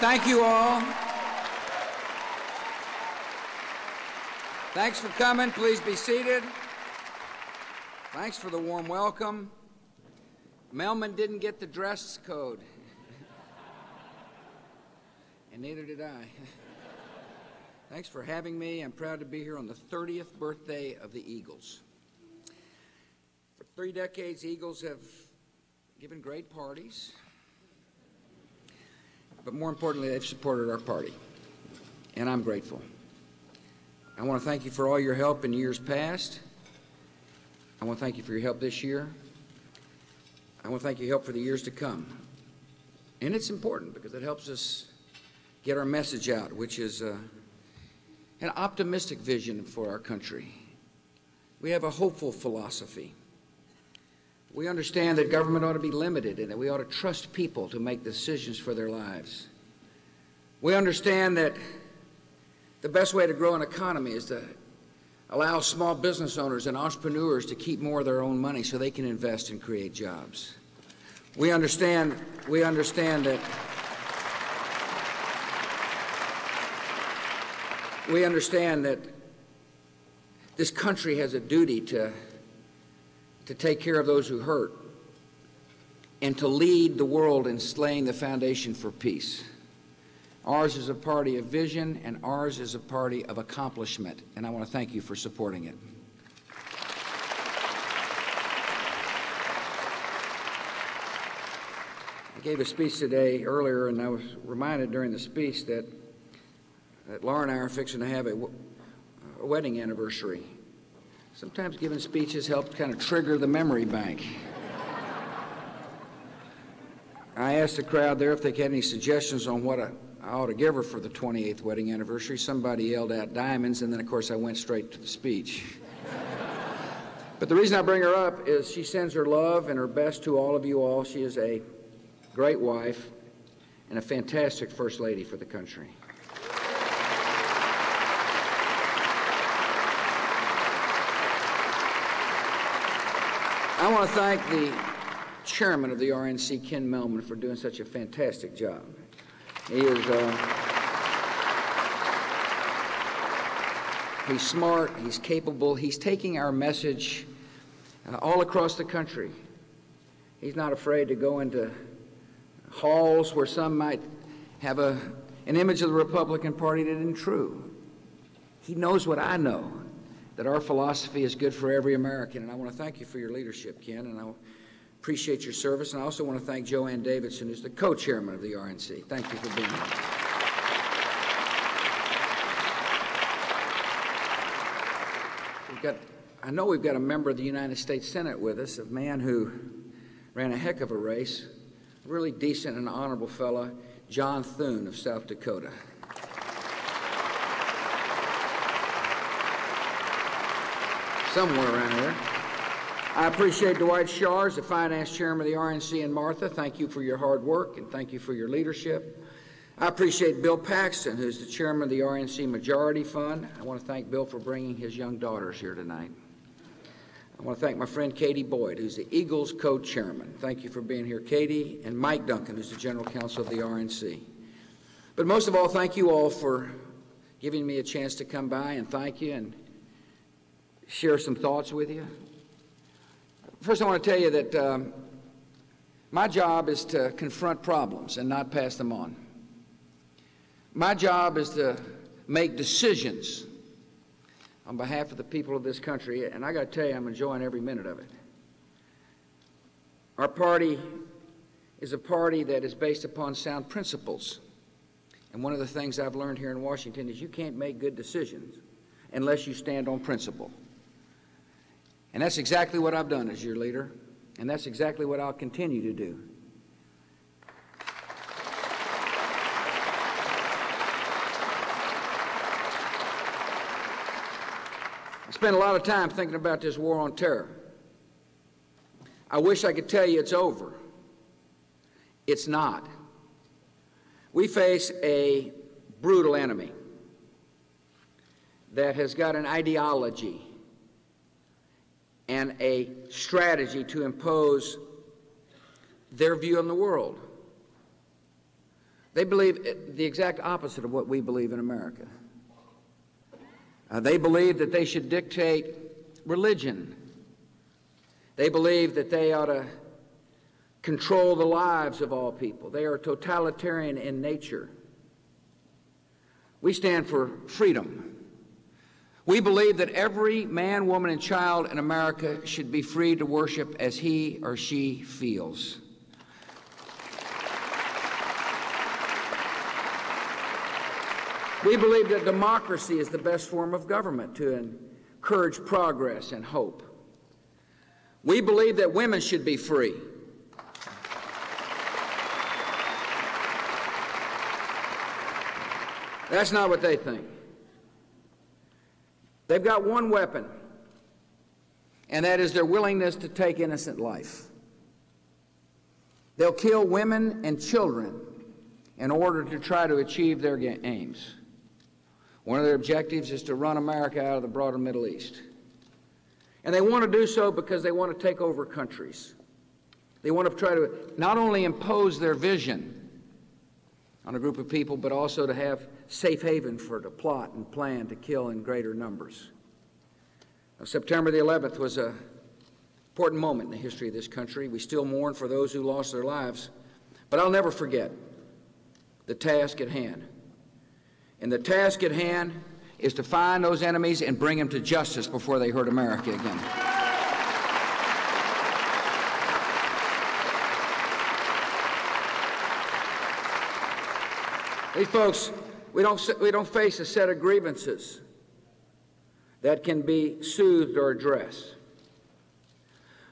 Thank you all. Thanks for coming. Please be seated. Thanks for the warm welcome. Melman didn't get the dress code. And neither did I. Thanks for having me. I'm proud to be here on the 30th birthday of the Eagles. For 3 decades, Eagles have given great parties. But more importantly, they've supported our party. And I'm grateful. I want to thank you for all your help in years past. I want to thank you for your help this year. I want to thank you for your help for the years to come. And it's important because it helps us get our message out, which is an optimistic vision for our country. We have a hopeful philosophy. We understand that government ought to be limited and that we ought to trust people to make decisions for their lives. We understand that the best way to grow an economy is to allow small business owners and entrepreneurs to keep more of their own money so they can invest and create jobs. We understand that this country has a duty to take care of those who hurt and to lead the world in laying the foundation for peace. Ours is a party of vision, and ours is a party of accomplishment, and I want to thank you for supporting it. I gave a speech today earlier, and I was reminded during the speech that Laura and I are fixing to have a wedding anniversary. Sometimes giving speeches help kind of trigger the memory bank. I asked the crowd there if they had any suggestions on what I ought to give her for the 28th wedding anniversary. Somebody yelled out diamonds, and then, of course, I went straight to the speech. But the reason I bring her up is she sends her love and her best to all of you all. She is a great wife and a fantastic First Lady for the country. I want to thank the chairman of the RNC, Ken Melman, for doing such a fantastic job. He is he's smart, he's capable, he's taking our message all across the country. He's not afraid to go into halls where some might have an image of the Republican Party that isn't true. He knows what I know, that our philosophy is good for every American, and I want to thank you for your leadership, Ken, and I appreciate your service, and I also want to thank Joanne Davidson, who's the co-chairman of the RNC. Thank you for being here. I know we've got a member of the United States Senate with us, a man who ran a heck of a race, a really decent and honorable fellow, John Thune of South Dakota. Somewhere around here. I appreciate Dwight Schars, the finance chairman of the RNC, and Martha. Thank you for your hard work, and thank you for your leadership. I appreciate Bill Paxton, who's the chairman of the RNC Majority Fund. I want to thank Bill for bringing his young daughters here tonight. I want to thank my friend Katie Boyd, who's the Eagles co-chairman. Thank you for being here, Katie, and Mike Duncan, who's the general counsel of the RNC. But most of all, thank you all for giving me a chance to come by and thank you and share some thoughts with you. First, I want to tell you that my job is to confront problems and not pass them on. My job is to make decisions on behalf of the people of this country, and I got to tell you, I'm enjoying every minute of it. Our party is a party that is based upon sound principles, and one of the things I've learned here in Washington is you can't make good decisions unless you stand on principle. And that's exactly what I've done as your leader, and that's exactly what I'll continue to do. I spent a lot of time thinking about this war on terror. I wish I could tell you it's over. It's not. We face a brutal enemy that has got an ideology and a strategy to impose their view on the world. They believe the exact opposite of what we believe in America. They believe that they should dictate religion. They believe that they ought to control the lives of all people. They are totalitarian in nature. We stand for freedom. We believe that every man, woman, and child in America should be free to worship as he or she feels. We believe that democracy is the best form of government to encourage progress and hope. We believe that women should be free. That's not what they think. They've got one weapon, and that is their willingness to take innocent life. They'll kill women and children in order to try to achieve their aims. One of their objectives is to run America out of the broader Middle East. And they want to do so because they want to take over countries. They want to try to not only impose their vision on a group of people, but also to have safe haven to plot and plan to kill in greater numbers. Now, September the 11th was an important moment in the history of this country. We still mourn for those who lost their lives, but I'll never forget the task at hand. And the task at hand is to find those enemies and bring them to justice before they hurt America again. These folks, we don't face a set of grievances that can be soothed or addressed.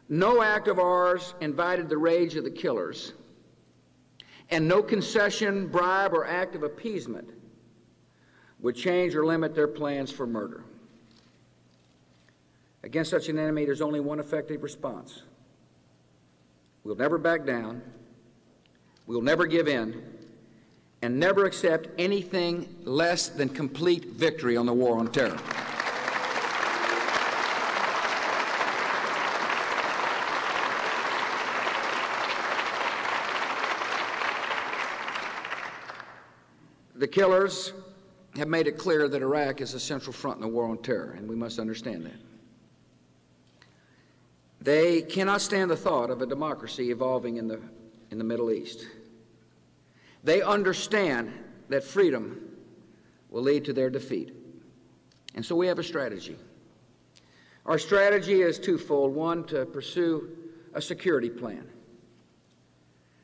No act of ours invited the rage of the killers, and no concession, bribe, or act of appeasement would change or limit their plans for murder. Against such an enemy, there's only one effective response. We'll never back down, we'll never give in, and never accept anything less than complete victory on the war on terror. The killers have made it clear that Iraq is a central front in the war on terror, and we must understand that. They cannot stand the thought of a democracy evolving in the Middle East. They understand that freedom will lead to their defeat. And so we have a strategy. Our strategy is twofold. One, to pursue a security plan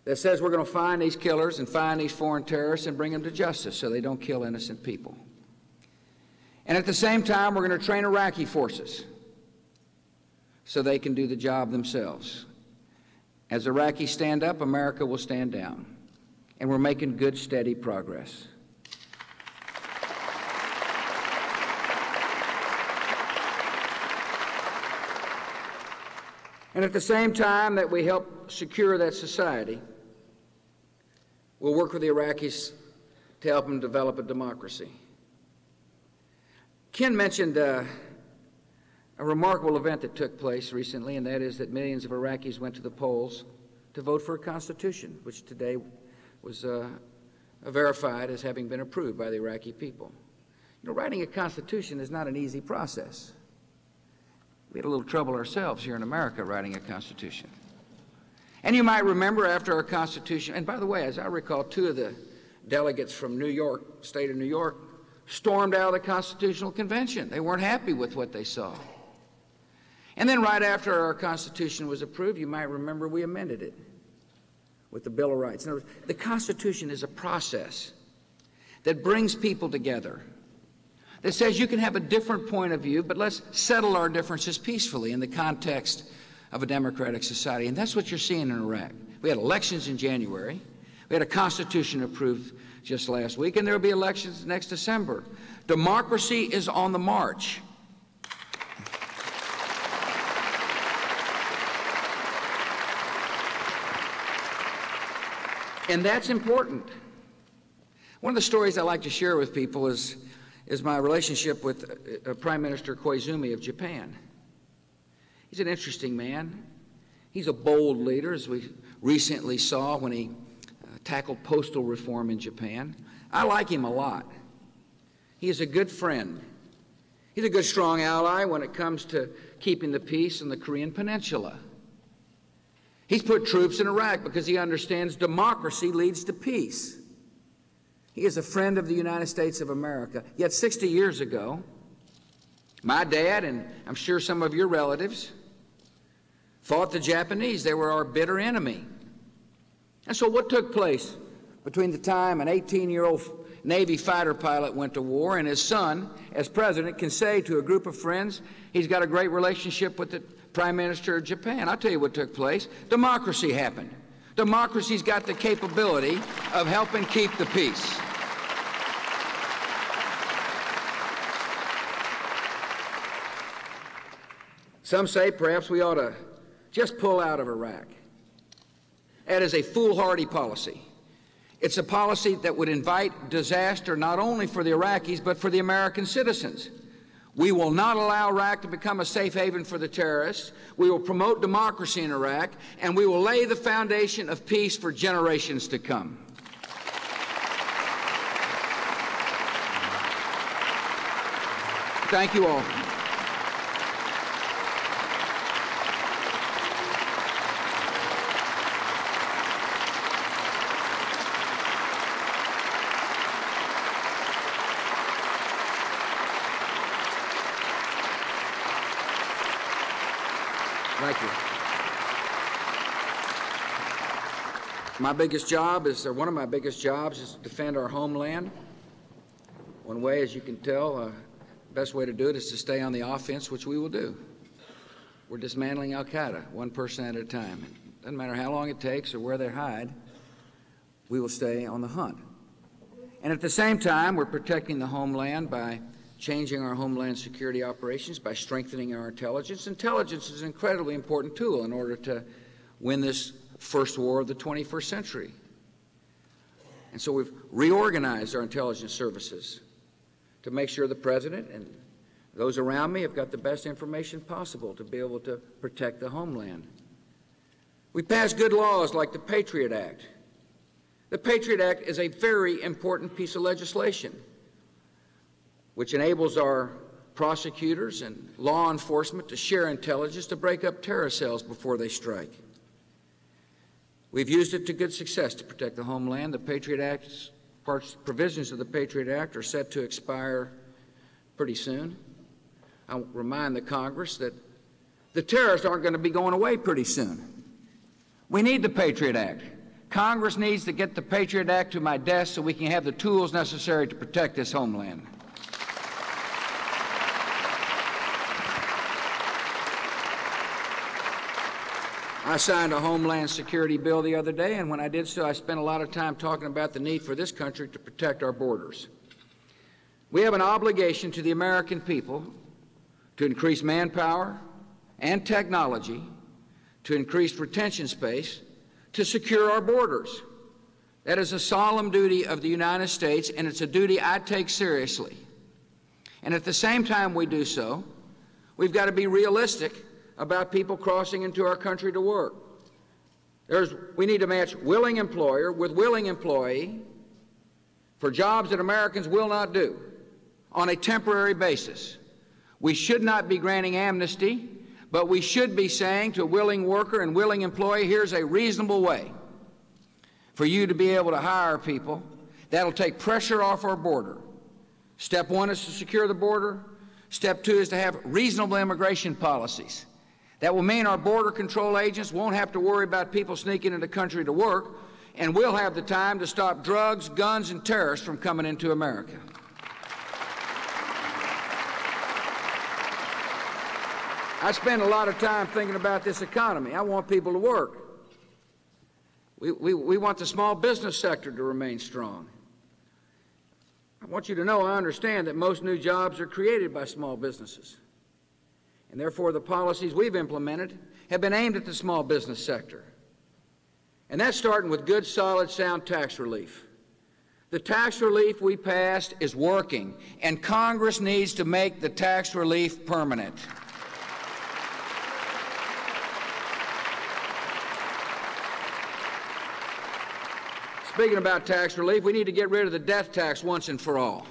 that says we're going to find these killers and find these foreign terrorists and bring them to justice so they don't kill innocent people. And at the same time, we're going to train Iraqi forces so they can do the job themselves. As Iraqis stand up, America will stand down. And we're making good, steady progress. And at the same time that we help secure that society, we'll work with the Iraqis to help them develop a democracy. Ken mentioned a remarkable event that took place recently, and that is that millions of Iraqis went to the polls to vote for a constitution, which today was verified as having been approved by the Iraqi people. You know, writing a constitution is not an easy process. We had a little trouble ourselves here in America writing a constitution. And you might remember after our constitution, and by the way, as I recall, two of the delegates from New York, state of New York, stormed out of the Constitutional Convention. They weren't happy with what they saw. And then right after our Constitution was approved, you might remember we amended it with the Bill of Rights. In other words, the Constitution is a process that brings people together, that says you can have a different point of view, but let's settle our differences peacefully in the context of a democratic society. And that's what you're seeing in Iraq. We had elections in January. We had a constitution approved just last week, and there will be elections next December. Democracy is on the march. And that's important. One of the stories I like to share with people is my relationship with Prime Minister Koizumi of Japan. He's an interesting man. He's a bold leader, as we recently saw when he tackled postal reform in Japan. I like him a lot. He is a good friend. He's a good, strong ally when it comes to keeping the peace in the Korean Peninsula. He's put troops in Iraq because he understands democracy leads to peace. He is a friend of the United States of America. Yet 60 years ago, my dad, and I'm sure some of your relatives, fought the Japanese. They were our bitter enemy. And so what took place between the time an 18-year-old Navy fighter pilot went to war and his son, as president, can say to a group of friends he's got a great relationship with the Prime Minister of Japan? I'll tell you what took place. Democracy happened. Democracy's got the capability of helping keep the peace. Some say perhaps we ought to just pull out of Iraq. That is a foolhardy policy. It's a policy that would invite disaster not only for the Iraqis, but for the American citizens. We will not allow Iraq to become a safe haven for the terrorists. We will promote democracy in Iraq, and we will lay the foundation of peace for generations to come. Thank you all. Thank you. My biggest job is, or one of my biggest jobs is to defend our homeland. One way, as you can tell, the best way to do it is to stay on the offense, which we will do. We're dismantling al-Qaeda, one person at a time. It doesn't matter how long it takes or where they hide, we will stay on the hunt. And at the same time, we're protecting the homeland by changing our homeland security operations, by strengthening our intelligence. Intelligence is an incredibly important tool in order to win this first war of the 21st century. And so we've reorganized our intelligence services to make sure the President and those around me have got the best information possible to be able to protect the homeland. We passed good laws like the Patriot Act. The Patriot Act is a very important piece of legislation which enables our prosecutors and law enforcement to share intelligence to break up terror cells before they strike. We've used it to good success to protect the homeland. The Patriot Act's provisions of the Patriot Act are set to expire pretty soon. I'll remind the Congress that the terrorists aren't going to be going away pretty soon. We need the Patriot Act. Congress needs to get the Patriot Act to my desk so we can have the tools necessary to protect this homeland. I signed a Homeland Security bill the other day, and when I did so, I spent a lot of time talking about the need for this country to protect our borders. We have an obligation to the American people to increase manpower and technology, to increase retention space, to secure our borders. That is a solemn duty of the United States, and it's a duty I take seriously. And at the same time we do so, we've got to be realistic about people crossing into our country to work. We need to match willing employer with willing employee for jobs that Americans will not do on a temporary basis. We should not be granting amnesty, but we should be saying to a willing worker and willing employee, here's a reasonable way for you to be able to hire people. That'll take pressure off our border. Step one is to secure the border. Step two is to have reasonable immigration policies. That will mean our border control agents won't have to worry about people sneaking into the country to work, and we'll have the time to stop drugs, guns, and terrorists from coming into America. I spend a lot of time thinking about this economy. I want people to work. We want the small business sector to remain strong. I want you to know I understand that most new jobs are created by small businesses. And therefore, the policies we've implemented have been aimed at the small business sector. And that's starting with good, solid, sound tax relief. The tax relief we passed is working, and Congress needs to make the tax relief permanent. Speaking about tax relief, we need to get rid of the death tax once and for all.